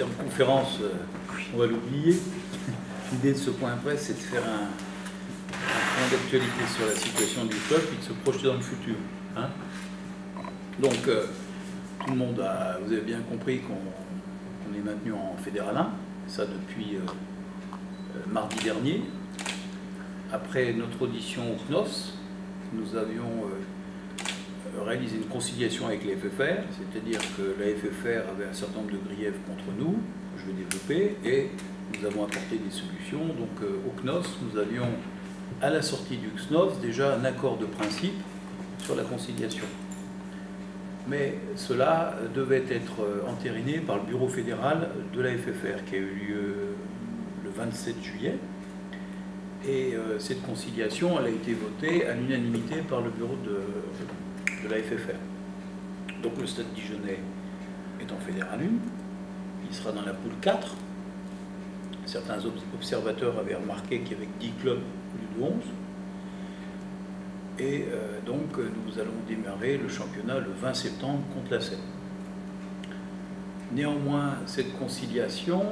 En conférence, on va l'oublier. L'idée de ce point presse, c'est de faire un point d'actualité sur la situation du club et de se projeter dans le futur. Hein. Donc, tout le monde a, vous avez bien compris qu'on est maintenu en fédéral 1, ça depuis mardi dernier. Après notre audition au CNOS, nous avions réalisé une conciliation avec la FFR, c'est-à-dire que la FFR avait un certain nombre de griefs contre nous, que je vais développer, et nous avons apporté des solutions. Donc au CNOS, nous avions, à la sortie du CNOS, déjà un accord de principe sur la conciliation. Mais cela devait être entériné par le bureau fédéral de la FFR, qui a eu lieu le 27 juillet. Et cette conciliation, elle a été votée à l'unanimité par le bureau de la FFR. Donc le Stade Dijonnais est en fédéral 1, il sera dans la poule 4. Certains observateurs avaient remarqué qu'il y avait 10 clubs au lieu de 11. Et donc nous allons démarrer le championnat le 20 septembre contre la Seine. Néanmoins, cette conciliation,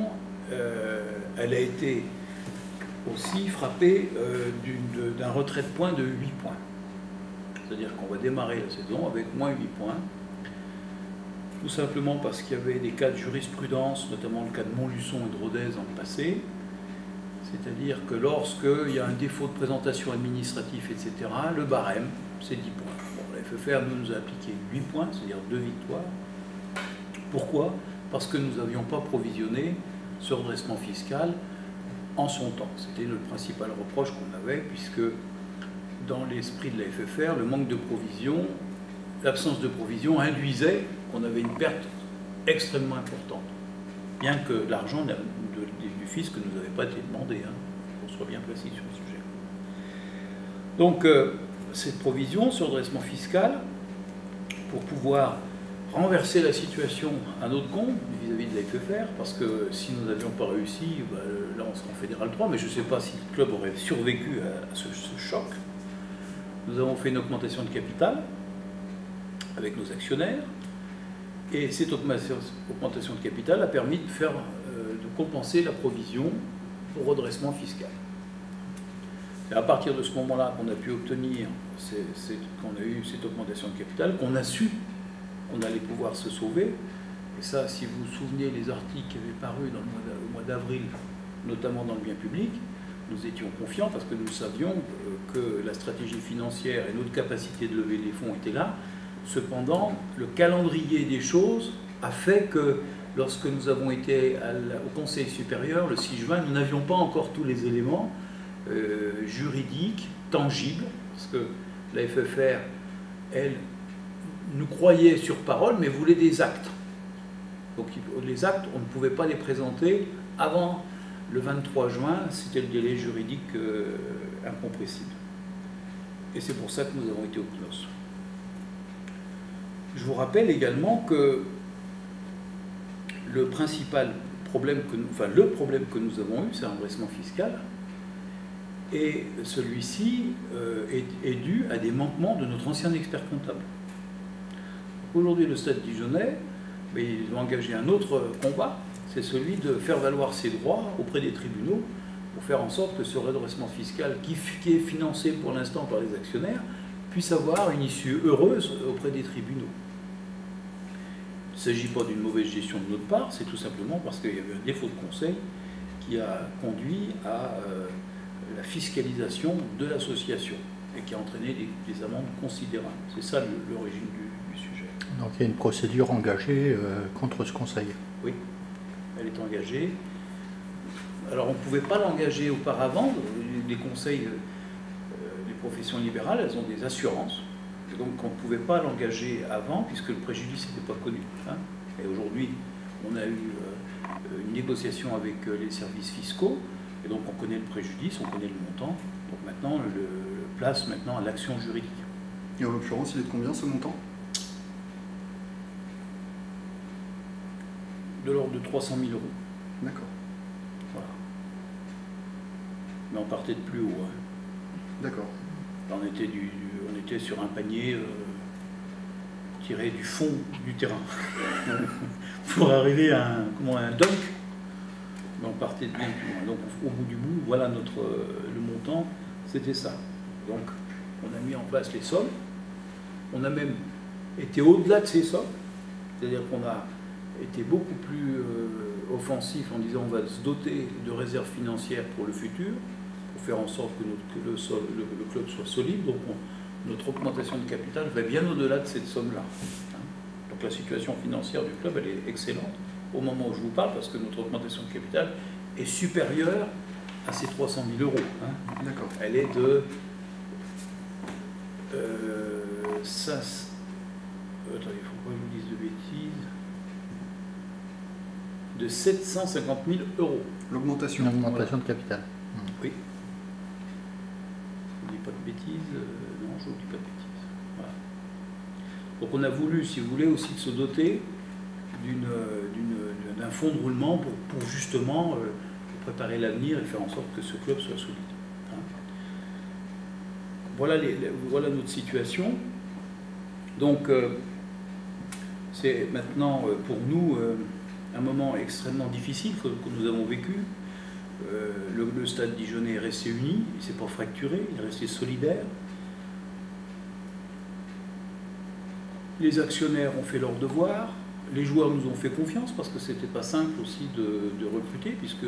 elle a été aussi frappée d'un retrait de points de 8 points. C'est-à-dire qu'on va démarrer la saison avec moins 8 points, tout simplement parce qu'il y avait des cas de jurisprudence, notamment le cas de Montluçon et de Rodez dans le passé. C'est-à-dire que lorsqu'il y a un défaut de présentation administratif, etc., le barème, c'est 10 points. Bon, la FFR nous a appliqué 8 points, c'est-à-dire 2 victoires. Pourquoi? Parce que nous n'avions pas provisionné ce redressement fiscal en son temps. C'était le principal reproche qu'on avait, puisque dans l'esprit de la FFR, le manque de provision, l'absence de provision induisait qu'on avait une perte extrêmement importante, bien que l'argent du fisc ne nous avait pas été demandé, hein, pour qu'on soit bien précis sur le sujet. Donc, cette provision, ce redressement fiscal, pour pouvoir renverser la situation à notre compte vis-à-vis de la FFR, parce que si nous n'avions pas réussi, bah, là on serait en fédéral 3, mais je ne sais pas si le club aurait survécu à ce choc. Nous avons fait une augmentation de capital avec nos actionnaires, et cette augmentation de capital a permis de compenser la provision au redressement fiscal. C'est à partir de ce moment-là qu'on a pu obtenir, qu'on a eu cette augmentation de capital, qu'on a su qu'on allait pouvoir se sauver. Et ça, si vous vous souvenez, les articles qui avaient paru au mois d'avril, notamment dans le bien public, nous étions confiants parce que nous savions que la stratégie financière et notre capacité de lever des fonds étaient là. Cependant, le calendrier des choses a fait que lorsque nous avons été au Conseil supérieur, le 6 juin, nous n'avions pas encore tous les éléments juridiques, tangibles, parce que la FFR, elle, nous croyait sur parole, mais voulait des actes. Donc les actes, on ne pouvait pas les présenter avant le 23 juin, c'était le délai juridique incompressible. Et c'est pour ça que nous avons été au CNOS. Je vous rappelle également que le problème que nous avons eu, c'est un redressement fiscal, et celui-ci est dû à des manquements de notre ancien expert comptable. Aujourd'hui, le Stade Dijonnais, ils ont engagé un autre combat, c'est celui de faire valoir ses droits auprès des tribunaux pour faire en sorte que ce redressement fiscal, qui est financé pour l'instant par les actionnaires, puisse avoir une issue heureuse auprès des tribunaux. Il ne s'agit pas d'une mauvaise gestion de notre part, c'est tout simplement parce qu'il y avait un défaut de conseil qui a conduit à la fiscalisation de l'association et qui a entraîné des amendes considérables. C'est ça l'origine du sujet. Donc il y a une procédure engagée contre ce conseil. Oui, elle est engagée. Alors on ne pouvait pas l'engager auparavant. Les conseils, les professions libérales, elles ont des assurances. Et donc on ne pouvait pas l'engager avant puisque le préjudice n'était pas connu. Hein. Et aujourd'hui, on a eu une négociation avec les services fiscaux. Et donc on connaît le préjudice, on connaît le montant. Donc maintenant, on le place maintenant à l'action juridique. Et en l'occurrence, il est de combien ce montant? De l'ordre de 300 000 €. D'accord. Voilà. Mais on partait de plus haut. Hein. D'accord. On était sur un panier tirer du fond du terrain pour arriver à un dunk. Mais on partait de bien plus loin. Donc au bout du bout, voilà le montant, c'était ça. Donc on a mis en place les sommes. On a même été au-delà de ces sommes. C'est-à-dire qu'on a été beaucoup plus offensif en disant on va se doter de réserves financières pour le futur, pour faire en sorte que le club soit solide. Donc notre augmentation de capital va bien au-delà de cette somme-là. Donc la situation financière du club, elle est excellente au moment où je vous parle, parce que notre augmentation de capital est supérieure à ces 300 000 euros. D'accord. Elle est de... attendez, il ne faut pas que je vous dise de bêtises. De 750 000 euros. L'augmentation. Une augmentation de capital. Oui. Je ne dis pas de bêtises. Non, je ne dis pas de bêtises. Voilà. Donc on a voulu, si vous voulez, aussi se doter d'un fonds de roulement pour justement préparer l'avenir et faire en sorte que ce club soit solide. Voilà notre situation. Donc c'est maintenant pour nous un moment extrêmement difficile que nous avons vécu. Le stade dijonnais est resté uni, il ne s'est pas fracturé, il est resté solidaire. Les actionnaires ont fait leur devoir, les joueurs nous ont fait confiance parce que c'était pas simple aussi de recruter, puisque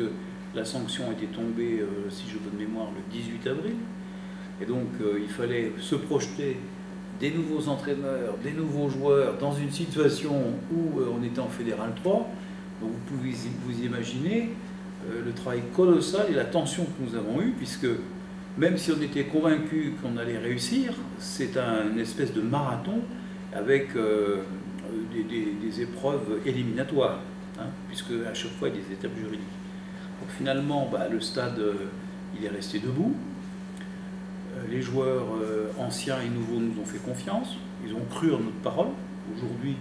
la sanction était tombée, si je bonne mémoire, le 18 avril. Et donc il fallait se projeter des nouveaux entraîneurs, des nouveaux joueurs dans une situation où on était en Fédéral 3. Donc vous pouvez vous imaginer le travail colossal et la tension que nous avons eue, puisque même si on était convaincu qu'on allait réussir, c'est une espèce de marathon avec des épreuves éliminatoires, puisque à chaque fois il y a des étapes juridiques. Donc finalement, le stade il est resté debout. Les joueurs anciens et nouveaux nous ont fait confiance, ils ont cru en notre parole. Aujourd'hui,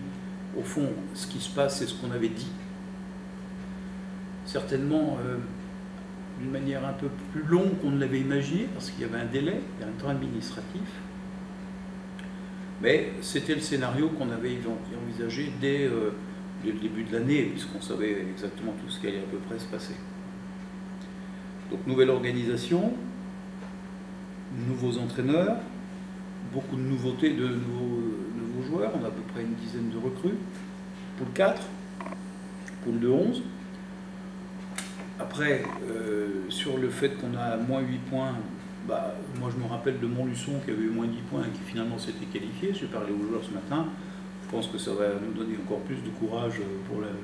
au fond, ce qui se passe, c'est ce qu'on avait dit. Certainement d'une manière un peu plus longue qu'on ne l'avait imaginé, parce qu'il y avait un délai, il y a un temps administratif. Mais c'était le scénario qu'on avait envisagé dès le début de l'année, puisqu'on savait exactement tout ce qui allait à peu près se passer. Donc nouvelle organisation, nouveaux entraîneurs, beaucoup de nouveautés, de nouveaux joueurs. On a à peu près une dizaine de recrues. Poule 4, poule de 11. Après, sur le fait qu'on a moins 8 points, moi je me rappelle de Montluçon qui avait eu moins 10 points et qui finalement s'était qualifié. J'ai parlé aux joueurs ce matin. Je pense que ça va nous donner encore plus de courage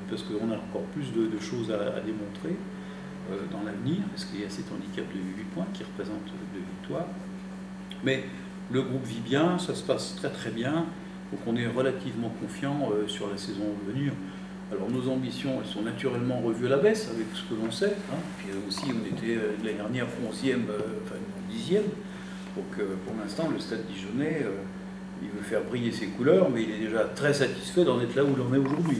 parce qu'on a encore plus de choses à démontrer dans l'avenir, parce qu'il y a cet handicap de 8 points qui représente 2 victoires. Mais le groupe vit bien, ça se passe très très bien, donc on est relativement confiant sur la saison à venir. Alors nos ambitions, elles sont naturellement revues à la baisse avec ce que l'on sait. Puis aussi, on était l'année dernière 11e, enfin 10e. Donc pour l'instant, le Stade Dijonnais, il veut faire briller ses couleurs, mais il est déjà très satisfait d'en être là où il en est aujourd'hui.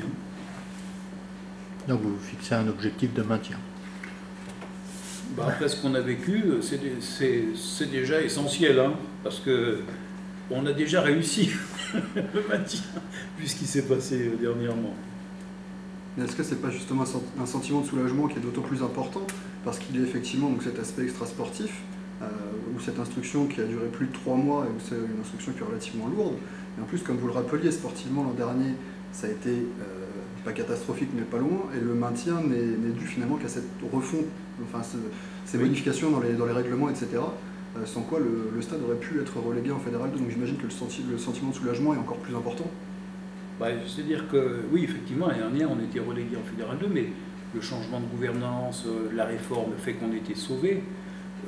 Donc vous fixez un objectif de maintien. Après ce qu'on a vécu, c'est déjà essentiel, parce qu'on a déjà réussi le maintien, vu ce qui s'est passé dernièrement. Mais est-ce que c'est pas justement un sentiment de soulagement qui est d'autant plus important, parce qu'il y a effectivement donc, cet aspect extrasportif, ou cette instruction qui a duré plus de 3 mois, et où c'est une instruction qui est relativement lourde, et en plus, comme vous le rappeliez, sportivement l'an dernier, ça a été pas catastrophique, mais pas loin, et le maintien n'est dû finalement qu'à cette refonte, enfin ces modifications dans les règlements, etc., sans quoi le stade aurait pu être relégué en Fédéral 2, donc j'imagine que le sentiment de soulagement est encore plus important. C'est-à-dire que, oui, effectivement, l'année dernière, on était relégué en Fédéral 2, mais le changement de gouvernance, la réforme, le fait qu'on était sauvé,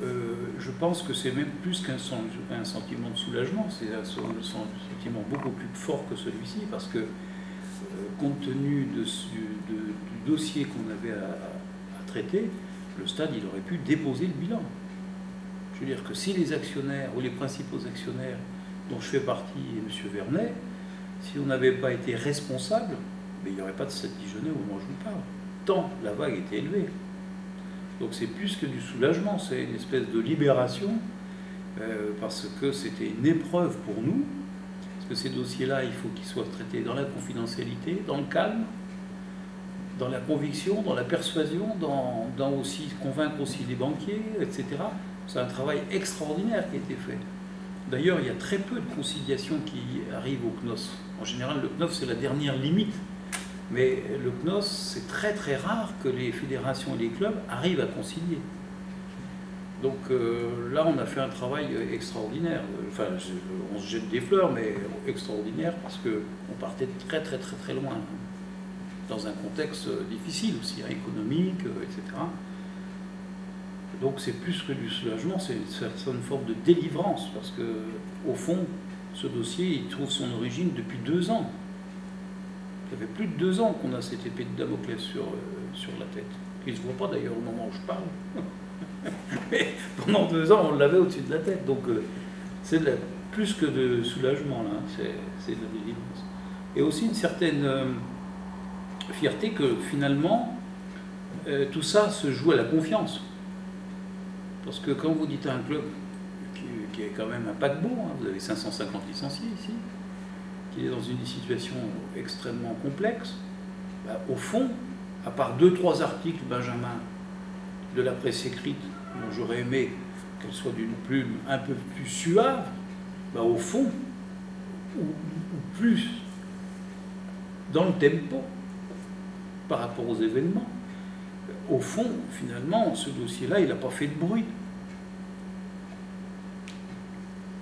je pense que c'est même plus qu'un sentiment de soulagement, c'est un sentiment beaucoup plus fort que celui-ci, parce que, compte tenu du dossier qu'on avait à traiter, le stade, il aurait pu déposer le bilan. Je veux dire que si les actionnaires, ou les principaux actionnaires, dont je fais partie, et M. Vernet, si on n'avait pas été responsable, il n'y aurait pas de Stade Dijonnais au moment où je vous parle. Tant la vague était élevée. Donc c'est plus que du soulagement, c'est une espèce de libération, parce que c'était une épreuve pour nous. Parce que ces dossiers-là, il faut qu'ils soient traités dans la confidentialité, dans le calme, dans la conviction, dans la persuasion, dans aussi convaincre aussi les banquiers, etc. C'est un travail extraordinaire qui a été fait. D'ailleurs, il y a très peu de conciliations qui arrivent au CNOS. En général, le CNOS, c'est la dernière limite. Mais le CNOS, c'est très très rare que les fédérations et les clubs arrivent à concilier. Donc là, on a fait un travail extraordinaire. Enfin, on se jette des fleurs, mais extraordinaire, parce qu'on partait de très très très très loin, dans un contexte difficile aussi, hein, économique, etc. Donc c'est plus que du soulagement, c'est une forme de délivrance, parce que au fond, ce dossier, il trouve son origine depuis 2 ans. Ça fait plus de 2 ans qu'on a cette épée de Damoclès sur la tête, qui ne se voit pas d'ailleurs au moment où je parle. Mais pendant 2 ans, on l'avait au-dessus de la tête. Donc c'est plus que de soulagement, là, c'est de la délivrance. Et aussi une certaine fierté que finalement, tout ça se joue à la confiance. Parce que quand vous dites à un club qui est quand même un paquebot, hein, vous avez 550 licenciés ici, qui est dans une situation extrêmement complexe, bah, au fond, à part 2-3 articles, Benjamin, de la presse écrite, dont j'aurais aimé qu'elle soit d'une plume un peu plus suave, bah, au fond, ou plus dans le tempo par rapport aux événements, au fond, finalement, ce dossier-là, il n'a pas fait de bruit.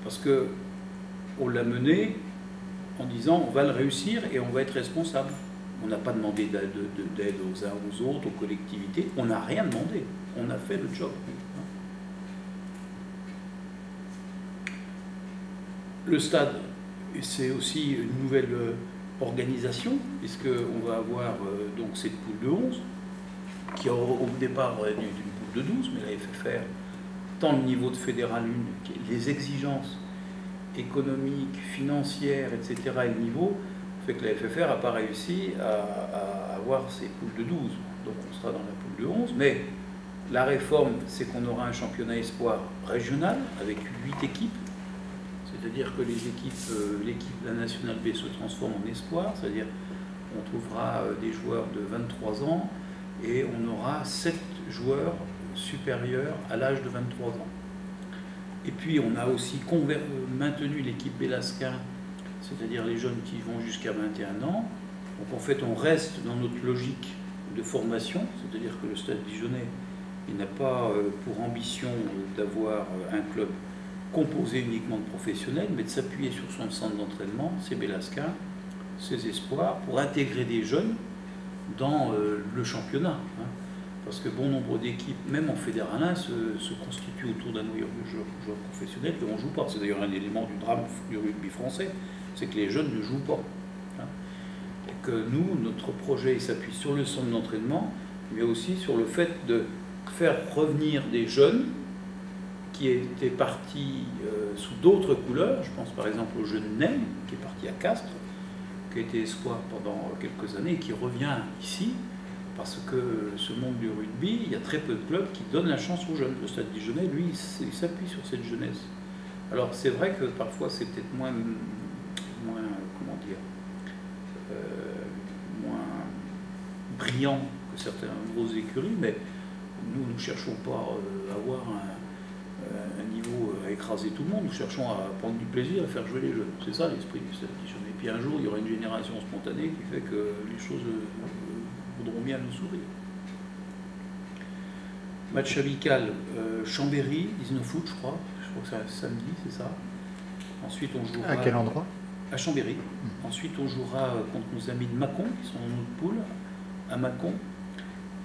Parce qu'on l'a mené en disant on va le réussir et on va être responsable. On n'a pas demandé d'aide aux uns aux autres, aux collectivités. On n'a rien demandé. On a fait le job. Le stade, c'est aussi une nouvelle organisation, puisqu'on va avoir donc cette poule de 11, qui au départ aurait dû être une poule de 12, mais la FFR, tant le niveau de fédéral 1, les exigences économiques, financières, etc., et le niveau, fait que la FFR n'a pas réussi à avoir ces poules de 12. Donc on sera dans la poule de 11, mais la réforme, c'est qu'on aura un championnat espoir régional avec 8 équipes, c'est-à-dire que la nationale B se transforme en espoir, c'est-à-dire on trouvera des joueurs de 23 ans, et on aura 7 joueurs supérieurs à l'âge de 23 ans. Et puis on a aussi maintenu l'équipe Bélasquin, c'est-à-dire les jeunes qui vont jusqu'à 21 ans. Donc en fait on reste dans notre logique de formation, c'est-à-dire que le Stade Dijonnais, il n'a pas pour ambition d'avoir un club composé uniquement de professionnels, mais de s'appuyer sur son centre d'entraînement, ses Bélasquin, ses espoirs, pour intégrer des jeunes dans le championnat. Hein, parce que bon nombre d'équipes, même en fédéral 1, se constituent autour d'un noyau de joueurs professionnels qui ne jouent pas. C'est d'ailleurs un élément du drame du rugby français, c'est que les jeunes ne jouent pas. Hein, et que nous, notre projet s'appuie sur le centre d'entraînement, mais aussi sur le fait de faire revenir des jeunes qui étaient partis sous d'autres couleurs. Je pense par exemple au jeune Nem, qui est parti à Castres, qui a été espoir pendant quelques années et qui revient ici, parce que ce monde du rugby, il y a très peu de clubs qui donnent la chance aux jeunes. Le Stade Dijonnais, lui, il s'appuie sur cette jeunesse. Alors c'est vrai que parfois c'est peut-être moins comment dire, moins brillant que certaines grosses écuries, mais nous ne cherchons pas à avoir un niveau à écraser tout le monde, nous cherchons à prendre du plaisir, à faire jouer les jeunes. C'est ça l'esprit du Stade Dijonnais. Et puis un jour, il y aura une génération spontanée qui fait que les choses voudront bien nous sourire. Match amical, Chambéry, 19 août, je crois que c'est samedi, c'est ça. Ensuite, on jouera... À quel endroit? À Chambéry. Ensuite, on jouera contre nos amis de Mâcon, qui sont dans notre poule, à Mâcon.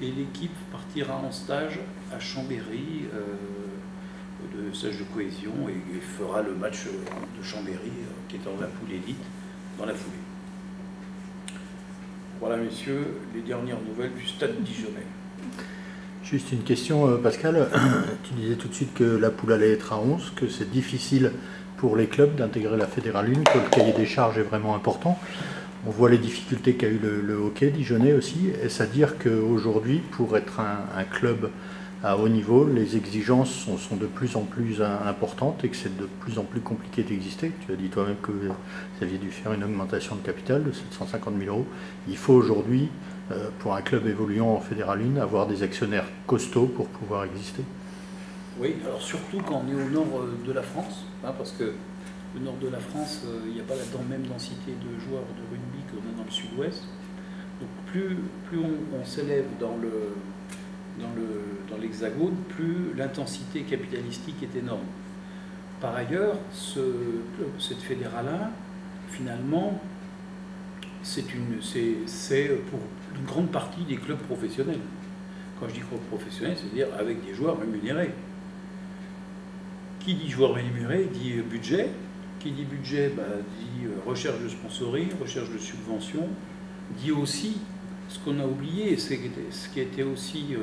Et l'équipe partira en stage à Chambéry, de stage de cohésion, et fera le match de Chambéry, qui est dans la poule élite, dans la foulée. Voilà, messieurs, les dernières nouvelles du Stade Dijonnais. Juste une question, Pascal. Tu disais tout de suite que la poule allait être à 11, que c'est difficile pour les clubs d'intégrer la Fédérale 1, que le cahier des charges est vraiment important. On voit les difficultés qu'a eu le hockey dijonnais aussi. Est-ce à dire qu'aujourd'hui, pour être un club à haut niveau, les exigences sont de plus en plus importantes et que c'est de plus en plus compliqué d'exister? Tu as dit toi-même que vous aviez dû faire une augmentation de capital de 750 000 euros. Il faut aujourd'hui, pour un club évoluant en Fédéral 1, avoir des actionnaires costauds pour pouvoir exister. Oui, alors surtout quand on est au nord de la France, hein, parce que le nord de la France, il n'y a pas la même densité de joueurs de rugby qu'on a dans le sud-ouest. Donc plus on s'élève dans l'hexagone, plus l'intensité capitalistique est énorme. Par ailleurs, cette Fédéral 1, finalement, c'est pour une grande partie des clubs professionnels. Quand je dis clubs professionnels, c'est-à-dire avec des joueurs rémunérés. Qui dit joueur rémunéré dit budget. Qui dit budget dit recherche de sponsoring, recherche de subvention, dit aussi ce qu'on a oublié, ce qui a été aussi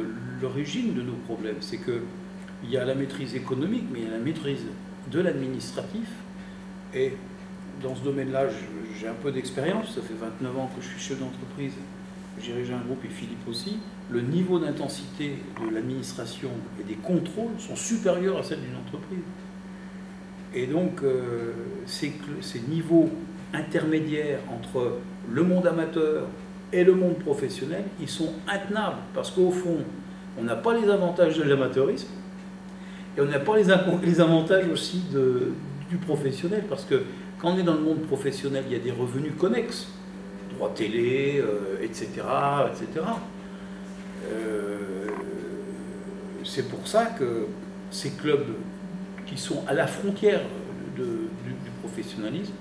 l'origine de nos problèmes, c'est qu'il y a la maîtrise économique, mais il y a la maîtrise de l'administratif. Et dans ce domaine-là, j'ai un peu d'expérience, ça fait 29 ans que je suis chef d'entreprise, je dirige un groupe et Philippe aussi. Le niveau d'intensité de l'administration et des contrôles sont supérieurs à celle d'une entreprise. Et donc, ces niveaux intermédiaires entre le monde amateur et le monde professionnel, ils sont intenables. Parce qu'au fond, on n'a pas les avantages de l'amateurisme et on n'a pas les avantages aussi du professionnel. Parce que quand on est dans le monde professionnel, il y a des revenus connexes, droits télé, etc. etc. C'est pour ça que ces clubs qui sont à la frontière du professionnalisme,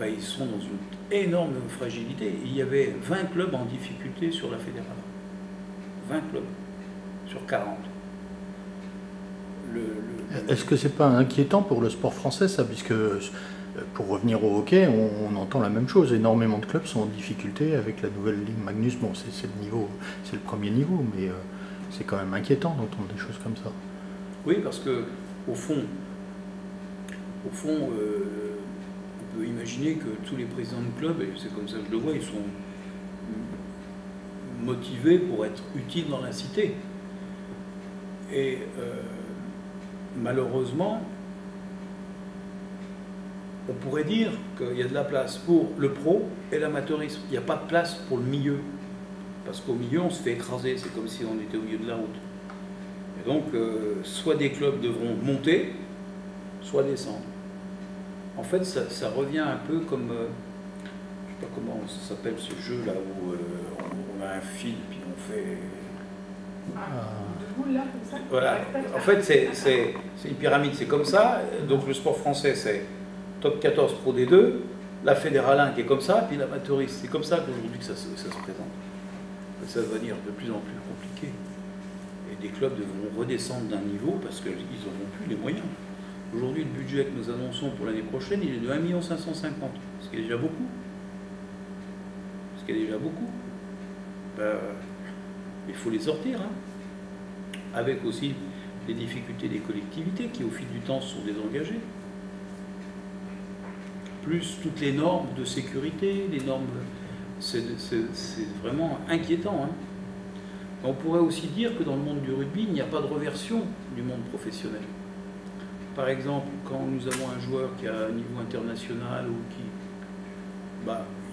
ils sont dans une énorme fragilité. Il y avait 20 clubs en difficulté sur la Fédérale. 20 clubs sur 40. Est-ce que c'est pas inquiétant pour le sport français, ça? Puisque, pour revenir au hockey, on entend la même chose. Énormément de clubs sont en difficulté avec la nouvelle Ligue Magnus. Bon, c'est le premier niveau, mais c'est quand même inquiétant d'entendre des choses comme ça. Oui, parce que au fond, on peut imaginer que tous les présidents de club, et c'est comme ça que je le vois, ils sont motivés pour être utiles dans la cité. Et malheureusement, on pourrait dire qu'il y a de la place pour le pro et l'amateurisme. Il n'y a pas de place pour le milieu. Parce qu'au milieu, on se fait écraser. C'est comme si on était au milieu de la route. Et donc, soit des clubs devront monter, soit descendre. En fait, ça revient un peu comme, je ne sais pas comment ça s'appelle ce jeu-là, où on a un fil, puis on fait... Là, comme ça. Voilà. En fait, c'est une pyramide, c'est comme ça. Donc le sport français, c'est top 14 Pro D2, la Fédéral 1 qui est comme ça, puis l'amateuriste. C'est comme ça qu'aujourd'hui que ça se présente. Ça va devenir de plus en plus compliqué. Et des clubs devront redescendre d'un niveau parce qu'ils n'auront plus les moyens. Aujourd'hui, le budget que nous annonçons pour l'année prochaine, il est de 1 550 000, ce qui est déjà beaucoup. Il faut les sortir, hein. Avec aussi les difficultés des collectivités qui, au fil du temps, se sont désengagées. Plus toutes les normes de sécurité, les normes... C'est vraiment inquiétant, hein. On pourrait aussi dire que dans le monde du rugby, il n'y a pas de reversion du monde professionnel. Par exemple, quand nous avons un joueur qui a un niveau international ou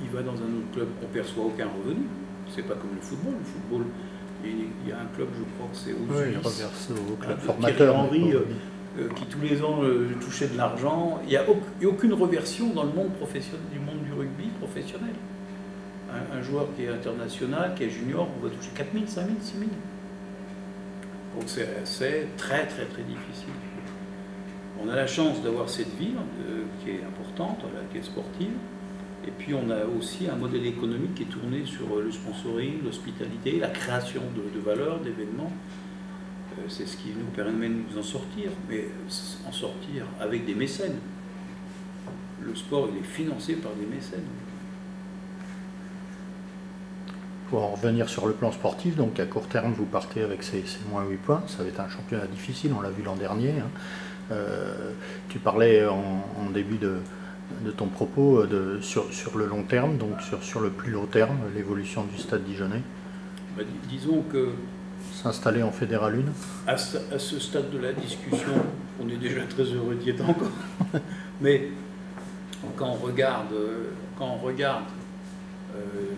il va dans un autre club, on ne perçoit aucun revenu. C'est pas comme le football. Le football, il y a un club, je crois que c'est aux il reverse au club formateur. Henry, qui tous les ans touchait de l'argent. Il n'y a aucune reversion dans le monde professionnel, du monde du rugby professionnel. Un joueur qui est international, qui est junior, on va toucher 4 000, 5 000, 6 000. Donc c'est très très très difficile. On a la chance d'avoir cette ville qui est importante, qui est sportive. Et puis on a aussi un modèle économique qui est tourné sur le sponsoring, l'hospitalité, la création de valeurs, d'événements. C'est ce qui nous permet de nous en sortir, mais en sortir avec des mécènes. Le sport, il est financé par des mécènes. Pour en revenir sur le plan sportif, donc à court terme, vous partez avec ces moins 8 points. Ça va être un championnat difficile, on l'a vu l'an dernier. Tu parlais en début de ton propos sur le long terme, donc sur le plus long terme, l'évolution du Stade Dijonnais? Disons que s'installer en Fédéral 1? À ce stade de la discussion, on est déjà très heureux d'y être encore. Mais quand on regarde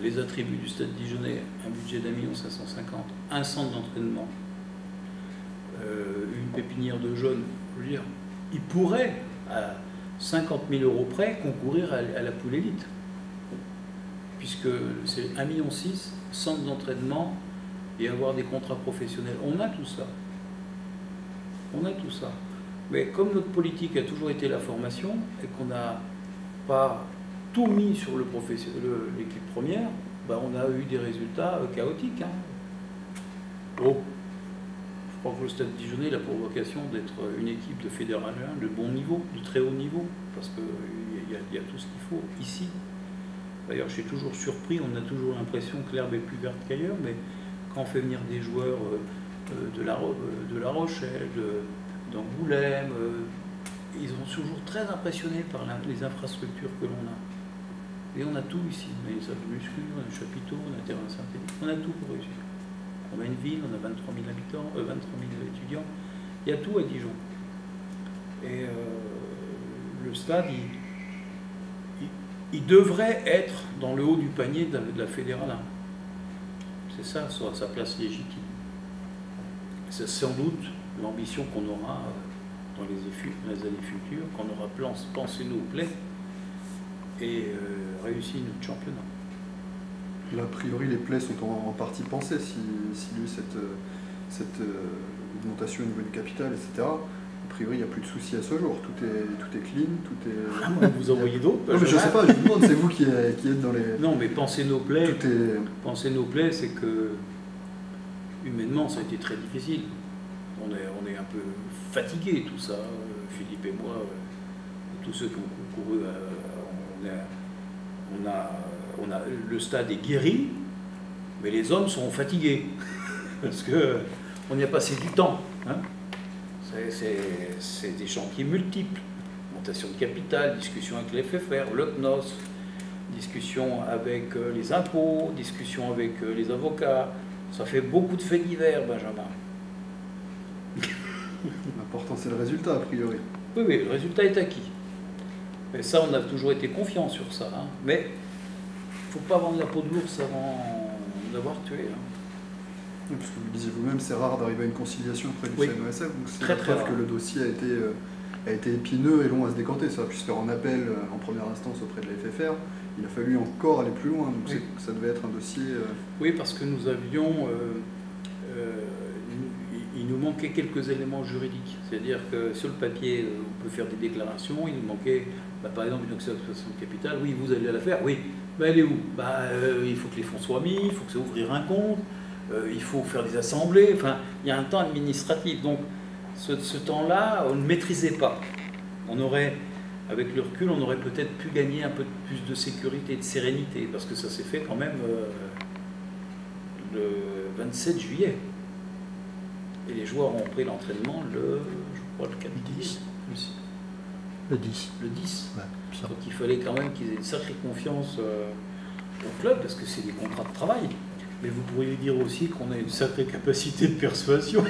les attributs du Stade Dijonnais, un budget d'1,550 million, un centre d'entraînement, une pépinière de jeunes, je veux dire, il pourrait, à 50 000 € près, concourir à la poule élite. Puisque c'est 1,6 million, centre d'entraînement et avoir des contrats professionnels. On a tout ça. On a tout ça. Mais comme notre politique a toujours été la formation et qu'on n'a pas tout mis sur l'équipe première, ben on a eu des résultats chaotiques. Bon, je crois que le Stade Dijonnais a pour vocation d'être une équipe de Fédéral 1 de bon niveau, de très haut niveau, parce qu'il y a tout ce qu'il faut ici. D'ailleurs, je suis toujours surpris, on a toujours l'impression que l'herbe est plus verte qu'ailleurs, mais quand on fait venir des joueurs de La Rochelle, d'Angoulême, ils sont toujours très impressionnés par les infrastructures que l'on a. Et on a tout ici. On a une salle de muscu, on a un chapiteau, on a un terrain synthétique, on a tout pour réussir. On a une ville, on a 23 000 habitants, 23 000 étudiants. Il y a tout à Dijon. Et le stade, il devrait être dans le haut du panier de la Fédérale 1. C'est ça, sa place légitime. C'est sans doute l'ambition qu'on aura dans les années futures, qu'on aura pensé nos plaies et réussi notre championnat. Là, a priori, les plaies sont en partie pensées. S'il y a eu cette augmentation au niveau du capital, etc., a priori, il n'y a plus de soucis à ce jour. Tout est clean, tout est... Ah, vous envoyez d'autres? Non, mais je ne sais pas, je vous demande, c'est vous qui êtes dans les... Non, mais penser nos plaies, c'est que humainement, ça a été très difficile. On est un peu fatigués, tout ça. Philippe et moi, tous ceux qui ont concouru, le stade est guéri, mais les hommes sont fatigués. Parce qu'on y a passé du temps. Hein. C'est des chantiers multiples. Augmentation de capital, discussion avec les FFR, le CNOS, discussion avec les impôts, discussion avec les avocats. Ça fait beaucoup de faits divers, Benjamin. L'important, c'est le résultat, a priori. Oui, le résultat est acquis. Et ça, on a toujours été confiants sur ça. Hein. Mais il ne faut pas vendre la peau de l'ours avant d'avoir tué. Hein. Oui, parce que vous le disiez vous-même, c'est rare d'arriver à une conciliation auprès du CNOSF. Donc c'est très, la preuve rare que le dossier a été épineux et long à se décanter. Ça a pu se faire en appel en première instance auprès de la FFR. Il a fallu encore aller plus loin. Donc ça devait être un dossier... Oui, parce que nous avions... il nous manquait quelques éléments juridiques. C'est-à-dire que sur le papier, on peut faire des déclarations. Il nous manquait, par exemple, une augmentation de capital. Oui, vous allez la faire. Oui. Elle est où? Il faut que les fonds soient mis, il faut que ça ouvrir un compte, il faut faire des assemblées. Enfin, il y a un temps administratif. Donc, ce temps-là, on ne maîtrisait pas. On aurait, avec le recul, on aurait peut-être pu gagner un peu plus de sécurité et de sérénité, parce que ça s'est fait quand même le 27 juillet. Et les joueurs ont pris l'entraînement je crois, le 4 10. Le 10. Le 10. Ouais, donc il fallait quand même qu'ils aient une sacrée confiance au club, parce que c'est des contrats de travail. Mais vous pourriez dire aussi qu'on a une sacrée capacité de persuasion.